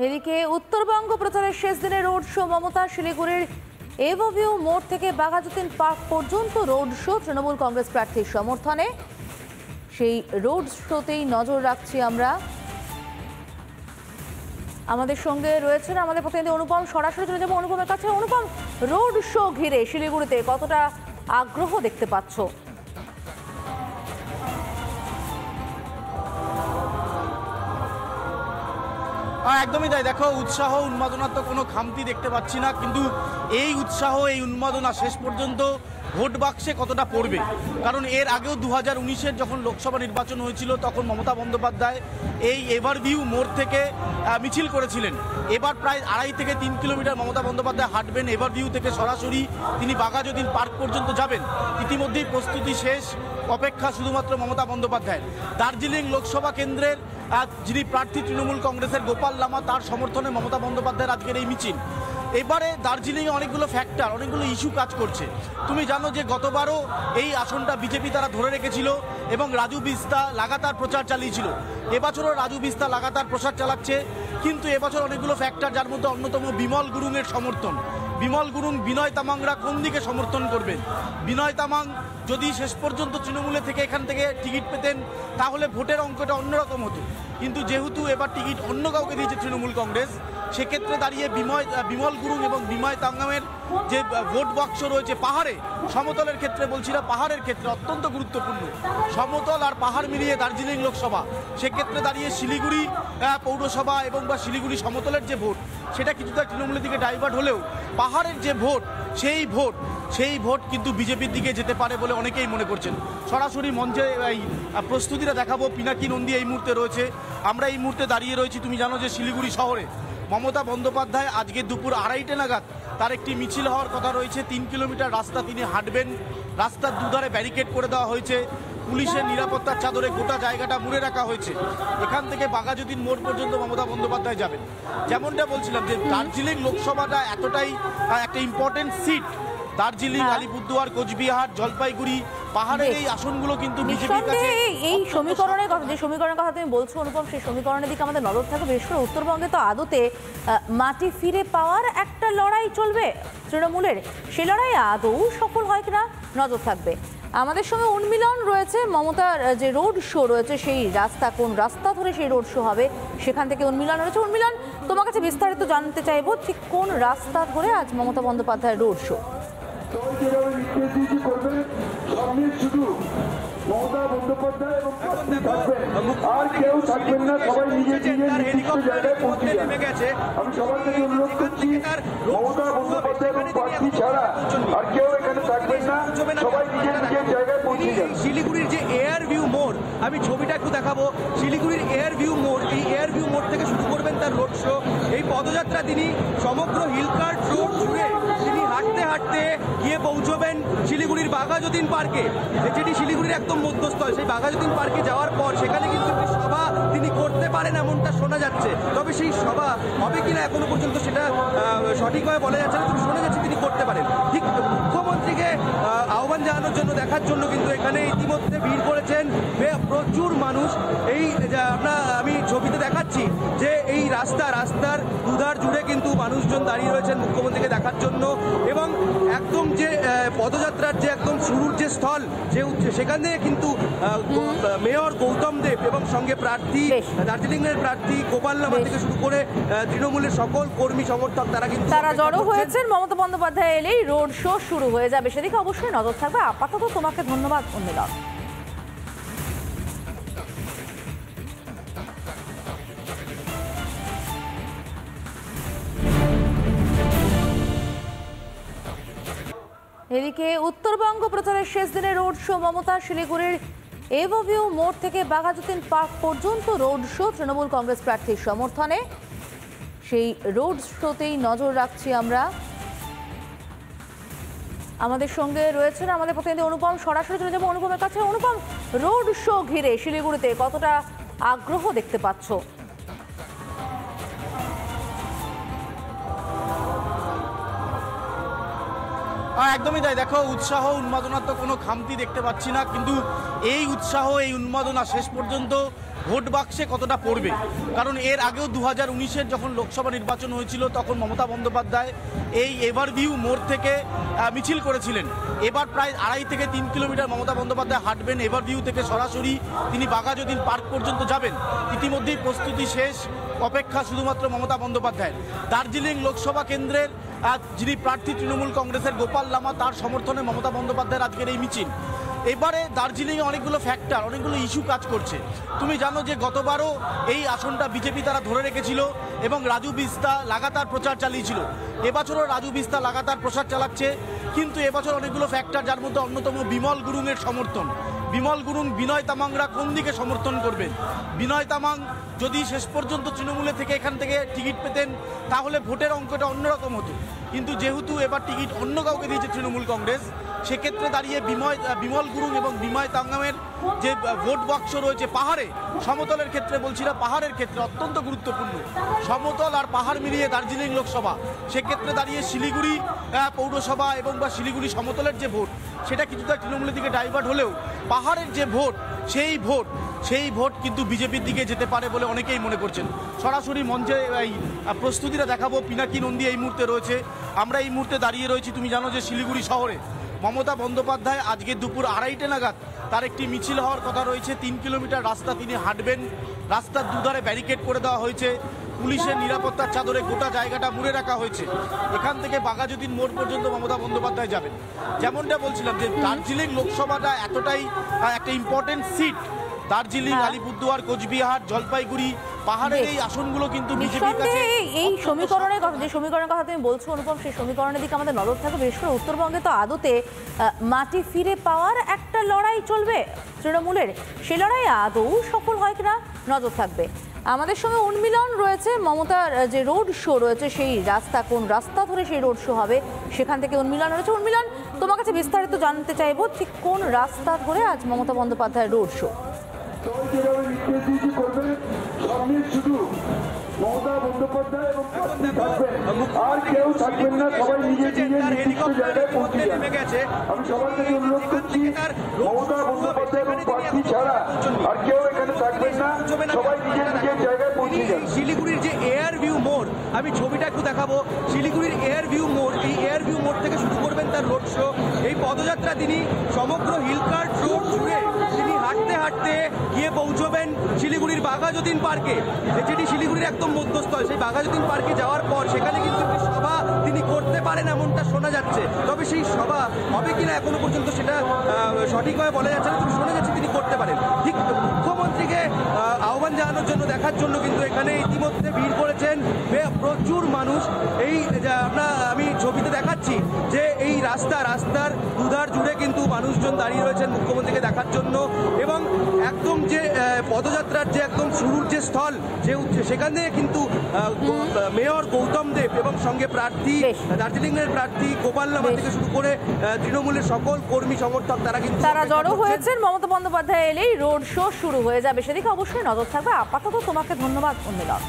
এদিকে উত্তরবঙ্গ প্রচারের শেষ দিনে রোড শো মমতা। শিলিগুড়ির এভারভিউ মোড় থেকে বাঘাযতীন পার্ক পর্যন্ত রোড শো তৃণমূল কংগ্রেস প্রার্থীর সমর্থনে। সেই রোড শোতেই নজর রাখছি আমরা। আমাদের সঙ্গে রয়েছেন আমাদের প্রতিনিধি অনুপম। সরাসরি চলে যাবো অনুপমের কাছে। অনুপম, রোড শো ঘিরে শিলিগুড়িতে কতটা আগ্রহ দেখতে পাচ্ছ? একদমই তাই। দেখো, উৎসাহ উন্মাদনার তো কোনো খামতি দেখতে পাচ্ছি না, কিন্তু এই উৎসাহ এই উন্মাদনা শেষ পর্যন্ত ভোট বাক্সে কতটা পড়বে। কারণ এর আগেও 2019-এর যখন লোকসভা নির্বাচন হয়েছিল তখন মমতা বন্দ্যোপাধ্যায় এই এভারভিউ মোড় থেকে মিছিল করেছিলেন। এবার প্রায় 2.5 থেকে 3 কিলোমিটার মমতা বন্দ্যোপাধ্যায় হাঁটবেন। এভারভিউ থেকে সরাসরি তিনি বাঘাযতীন পার্ক পর্যন্ত যাবেন। ইতিমধ্যেই প্রস্তুতি শেষ, অপেক্ষা শুধুমাত্র মমতা বন্দ্যোপাধ্যায়ের। দার্জিলিং লোকসভা কেন্দ্রের যিনি প্রার্থী তৃণমূল কংগ্রেসের গোপাল লামা, তার সমর্থনে মমতা বন্দ্যোপাধ্যায়ের আজকের এই মিছিল। এবারে দার্জিলিংয়ে অনেকগুলো ফ্যাক্টর, অনেকগুলো ইস্যু কাজ করছে। তুমি জানো যে গতবারও এই আসনটা বিজেপি তারা ধরে রেখেছিল এবং রাজু বিস্তা লাগাতার প্রচার চালিয়েছিল। এবছরও রাজু বিস্তা লাগাতার প্রচার চালাচ্ছে, কিন্তু এবছর অনেকগুলো ফ্যাক্টর, যার মধ্যে অন্যতম বিমল গুরুংয়ের সমর্থন। বিমল গুরুং, বিনয় তামাংরা কোন দিকে সমর্থন করবেন? বিনয় তামাং যদি শেষ পর্যন্ত তৃণমূলে থেকে এখান থেকে টিকিট পেতেন তাহলে ভোটের অঙ্কটা অন্যরকম হতো, কিন্তু যেহেতু এবার টিকিট অন্য কাউকে দিয়েছে তৃণমূল কংগ্রেস, সেক্ষেত্রে দাঁড়িয়ে বিমল গুরুং এবং বিনয় তামাংয়ের যে ভোট বাক্স রয়েছে পাহাড়ে, সমতলের ক্ষেত্রে বলছি না, পাহাড়ের ক্ষেত্রে অত্যন্ত গুরুত্বপূর্ণ। সমতল আর পাহাড় মিলিয়ে দার্জিলিং লোকসভা, সেক্ষেত্রে দাঁড়িয়ে শিলিগুড়ি পৌরসভা এবং বা শিলিগুড়ি সমতলের যে ভোট, সেটা কিছুটা তৃণমূলের দিকে ডাইভার্ট হলেও পাহাড়ের যে ভোট, সেই ভোট কিন্তু বিজেপির দিকে যেতে পারে বলে অনেকেই মনে করছেন। সরাসরি মঞ্চে এই প্রস্তুতিটা দেখাবো। পিনাকি নন্দী এই মুহূর্তে রয়েছে, আমরা এই মুহূর্তে দাঁড়িয়ে রয়েছি। তুমি জানো যে শিলিগুড়ি শহরে মমতা বন্দ্যোপাধ্যায় আজকে দুপুর 2:30 নাগাদ তার একটি মিছিল হওয়ার কথা রয়েছে। 3 কিলোমিটার রাস্তা তিনি হাঁটবেন। রাস্তার দুধারে ব্যারিকেড করে দেওয়া হয়েছে, পুলিশের নিরাপত্তার চাদরে গোটা জায়গাটা মুড়ে রাখা হয়েছে। এখান থেকে বাঘাযতীন মোড় পর্যন্ত মমতা বন্দ্যোপাধ্যায় যাবেন। যেমনটা বলছিলাম যে দার্জিলিং লোকসভাটা এতটাই একটা ইম্পর্টেন্ট সিট। দার্জিলিং, আলিপুরদুয়ার, কোচবিহার, জলপাইগুড়ি, পাহাড়ের এই আসনগুলো কিন্তু বিজেপির কাছে। এই সমীকরণের কথা, যে সমীকরণের কথা তুমি বলছো অনুপম, সেই সমীকরণের দিকে আমাদের নজর থাকবে। বিশেষ করে উত্তরবঙ্গে তো আদতে মাটি ফিরে পাওয়ার একটা লড়াই চলবে তৃণমূলের। সেই লড়াই আদৌ সফল হয় কিনা নজর থাকবে। আমাদের সঙ্গে উন্মিলন রয়েছে। মমতার যে রোড শো রয়েছে, সেই রাস্তা, কোন রাস্তা ধরে সেই রোড শো হবে, সেখান থেকে উন্মিলন রয়েছে। উন্মিলন, তোমার কাছে বিস্তারিত জানতে চাইবো, ঠিক কোন রাস্তা ধরে আজ মমতা বন্দ্যোপাধ্যায়ের রোড শো? মমতা বন্দ্যোপাধ্যায় এবং আর কেউ থাকবেন না, সবাই নিজের নির্দিষ্ট জায়গায় পৌঁছে যাবে। আমি সবার থেকে অনুরোধ করছি, মমতা বন্দ্যোপাধ্যায় এবং প্রার্থী ছাড়া আর কেউ এখানে থাকবেন না, সবাই নিজের জায়গায় পৌঁছে যাবে। শিলিগুড়ির যে এয়ারভিউ মোড়, আমি ছবিটা একটু দেখাবো। শিলিগুড়ির এয়ারভিউ মোড়, এই এয়ারভিউ মোড় থেকে শুরু করবেন তার রোড শো। এই পদযাত্রা তিনি সমগ্র হিলকার্ট রোড জুড়ে তিনি হাঁটতে হাঁটতে গিয়ে পৌঁছবেন শিলিগুড়ির বাঘাযতীন পার্কে, যেটি শিলিগুড়ির একদম মধ্যস্থল। সেই বাঘাযতীন পার্কে যাওয়ার পর সেখানে কিন্তু একটি সভা তিনি করতে পারেন এমনটা শোনা যাচ্ছে। তবে সেই সভা হবে কিনা এখনো পর্যন্ত সেটা সঠিকভাবে বলা যাচ্ছে না, কিন্তু শোনা যাচ্ছে তিনি করতে পারেন। ঠিক মুখ্যমন্ত্রীকে আহ্বান জানানোর জন্য, দেখার জন্য কিন্তু এখানে ইতিমধ্যে ভিড় করেছেন প্রচুর মানুষ। এই আমি ছবিতে দেখাচ্ছি যে এই রাস্তার দুধার জুড়ে কিন্তু মানুষজন দাঁড়িয়ে রয়েছেন মুখ্যমন্ত্রীকে দেখার জন্য। এবং একদম যে পদযাত্রার যে একদম শুরুর যে স্থল, যে সেখান থেকে কিন্তু মেয়র গৌতম দেব এবং সঙ্গে প্রার্থী দার্জিলিংয়ের প্রার্থী গোপাল লামা থেকে শুরু করে তৃণমূলের সকল কর্মী সমর্থক তারা জড়ো হয়েছেন। মমতা বন্দ্যোপাধ্যায় এলেই রোড শো শুরু হয়ে যাবে, সেদিকে অবশ্যই নজর থাকবে। আপাতত তোমাকে ধন্যবাদ উন্মিলন। এদিকে উত্তরবঙ্গ প্রচারের শেষ দিনে রোড শো মমতা। শিলিগুড়ির এভারভিউ মোড় থেকে বাঘাযতীন পার্ক পর্যন্ত রোড শো তৃণমূল কংগ্রেস প্রার্থীর সমর্থনে। সেই রোড শোতেই নজর রাখছি আমরা। আমাদের সঙ্গে রয়েছেন আমাদের প্রতিনিধি অনুপম। সরাসরি চলে যাবো অনুপমের কাছে। অনুপম, রোড শো ঘিরে শিলিগুড়িতে কতটা আগ্রহ দেখতে পাচ্ছ? একদমই তাই। দেখো, উৎসাহ উন্মাদনার তো কোনো খামতি দেখতে পাচ্ছি না, কিন্তু এই উৎসাহ এই উন্মাদনা শেষ পর্যন্ত ভোট বাক্সে কতটা পড়বে। কারণ এর আগেও 2019-এর যখন লোকসভা নির্বাচন হয়েছিল তখন মমতা বন্দ্যোপাধ্যায় এই এভারভিউ মোড় থেকে মিছিল করেছিলেন। এবার প্রায় 2.5 থেকে 3 কিলোমিটার মমতা বন্দ্যোপাধ্যায় হাঁটবেন, এভারভিউ থেকে সরাসরি তিনি বাঘাযতীন পার্ক পর্যন্ত যাবেন। ইতিমধ্যেই প্রস্তুতি শেষ, অপেক্ষা শুধুমাত্র মমতা বন্দ্যোপাধ্যায়। দার্জিলিং লোকসভা কেন্দ্রের যিনি প্রার্থী তৃণমূল কংগ্রেসের গোপাল লামা, তার সমর্থনে মমতা বন্দ্যোপাধ্যায়ের আজকের এই মিছিল। এবারে দার্জিলিংয়ে অনেকগুলো ফ্যাক্টর, অনেকগুলো ইস্যু কাজ করছে। তুমি জানো যে গতবারও এই আসনটা বিজেপি তারা ধরে রেখেছিল এবং রাজু বিস্তা লাগাতার প্রচার চালিয়েছিল। এবছরও রাজু বিস্তা লাগাতার প্রচার চালাচ্ছে, কিন্তু এবছর অনেকগুলো ফ্যাক্টর, যার মধ্যে অন্যতম বিমল গুরুংয়ের সমর্থন। বিমল গুরুং, বিনয় তামাংরা কোন দিকে সমর্থন করবেন? বিনয় তামাং যদি শেষ পর্যন্ত তৃণমূলে থেকে এখান থেকে টিকিট পেতেন তাহলে ভোটের অঙ্কটা অন্যরকম হতো, কিন্তু যেহেতু এবার টিকিট অন্য কাউকে দিয়েছে তৃণমূল কংগ্রেস, সেক্ষেত্রে দাঁড়িয়ে বিমল গুরুং এবং বিনয় তামাংয়ের যে ভোট বাক্স রয়েছে পাহাড়ে, সমতলের ক্ষেত্রে বলছি না, পাহাড়ের ক্ষেত্রে অত্যন্ত গুরুত্বপূর্ণ। সমতল আর পাহাড় মিলিয়ে দার্জিলিং লোকসভা, সেক্ষেত্রে দাঁড়িয়ে শিলিগুড়ি পৌরসভা এবং বা শিলিগুড়ি সমতলের যে ভোট, সেটা কিছুটা তৃণমূলের দিকে ডাইভার্ট হলেও পাহাড়ের যে ভোট, সেই ভোট কিন্তু বিজেপির দিকে যেতে পারে বলে অনেকেই মনে করছেন। সরাসরি মঞ্চে এই প্রস্তুতিটা দেখাবো। পিনাকি নন্দী এই মুহূর্তে রয়েছে, আমরা এই মুহূর্তে দাঁড়িয়ে রয়েছি। তুমি জানো যে শিলিগুড়ি শহরে মমতা বন্দ্যোপাধ্যায় আজকে দুপুর 2:30 নাগাদ তার একটি মিছিল হওয়ার কথা রয়েছে। 3 কিলোমিটার রাস্তা তিনি হাঁটবেন। রাস্তার দুধারে ব্যারিকেড করে দেওয়া হয়েছে, পুলিশের নিরাপত্তার চাদরে গোটা জায়গাটা মুড়ে রাখা হয়েছে। এখান থেকে বাঘাযতীন মোড় পর্যন্ত মমতা বন্দ্যোপাধ্যায় যাবেন। যেমনটা বলছিলাম যে দার্জিলিং লোকসভাটা এতটাই একটা ইম্পর্টেন্ট সিট। দার্জিলিং, আলিপুরদুয়ার, কোচবিহার, জলপাইগুড়ি, পাহাড়ের এই আসনগুলো কিন্তু বিজেপির কাছে এই সমীকরণের কথা, যে সমীকরণের কথা তুমি বলছো অনুপম, সেই সমীকরণের দিকে আমাদের নজর থাকবে। বিশেষ করে উত্তরবঙ্গে তো আদতে মাটি ফিরে পাওয়ার একটা লড়াই চলবে তৃণমূলের, সেই লড়াই আদৌ সফল হয় কিনা নজর থাকবে। আমাদের সঙ্গে উন্মিলন রয়েছে, মমতার যে রোড শো রয়েছে সেই রাস্তা, কোন রাস্তা ধরে সেই রোড শো হবে সেখান থেকে উন্মিলন রয়েছে। উন্মিলন, তোমার কাছে বিস্তারিত জানতে চাইবো, ঠিক কোন রাস্তা ধরে আজ মমতা বন্দ্যোপাধ্যায়ের রোড শো? যেভাবে নির্দেশ দিয়েছি করবেন, সামনে শুধু মমতা বন্দ্যোপাধ্যায় এবং প্রার্থী থাকবেন, আর কেউ থাকবেন না, সবাই নিজের নির্দিষ্ট জায়গায় পৌঁছে যান। আমি সবার থেকে অনুরোধ করছি, মমতা বন্দ্যোপাধ্যায় এবং প্রার্থী ছাড়া আর কেউ এখানে থাকবেন না, সবাই নিজের জায়গায় পৌঁছে যান। শিলিগুড়ির যে এয়ার ভিউ মোড়, আমি ছবিটা একটু দেখাবো। শিলিগুড়ির এয়ার ভিউ মোড়, এই এয়ার ভিউ মোড় থেকে শুরু করবেন তার রোড শো। এই পদযাত্রা তিনি সমগ্র হিলকার্ট রোড জুড়ে তিনি হাঁটতে হাঁটতে গিয়ে পৌঁছবেন শিলিগুড়ির বাঘাযতীন পার্কে, যেটি শিলিগুড়ির একদম মধ্যস্থল। সেই বাঘাযতীন পার্কে যাওয়ার পর সেখানে কিন্তু একটি সভা তিনি করতে পারেন এমনটা শোনা যাচ্ছে, তবে সেই সভা হবে কিনা এখনো পর্যন্ত সেটা সঠিকভাবে বলা যাচ্ছে না। শোনা যাচ্ছে তিনি করতে পারেন। ঠিক মুখ্যমন্ত্রীকে আহ্বান জানানোর জন্য, দেখার জন্য কিন্তু এখানে ইতিমধ্যে ভিড় করেছেন প্রচুর মানুষ। আমি ছবিতে দেখাচ্ছি যে এই রাস্তার দুধার জুড়ে কিন্তু মানুষজন দাঁড়িয়ে রয়েছেন মুখ্যমন্ত্রীকে দেখার জন্য, এবং একদম যে পদযাত্রার যে একদম শুরুর যে স্থল, সেখানে কিন্তু মেয়র গৌতম দেব এবং সঙ্গে প্রার্থী দার্জিলিংয়ের প্রার্থী গোপাল লামা থেকে শুরু করে তৃণমূলের সকল কর্মী সমর্থক তারা জড়ো হয়েছেন। মমতা বন্দ্যোপাধ্যায় এলেই রোড শো শুরু হয়ে যাবে, সেদিকে অবশ্যই নজর থাকবে। আপাতত তোমাকে ধন্যবাদ উন্মিলন।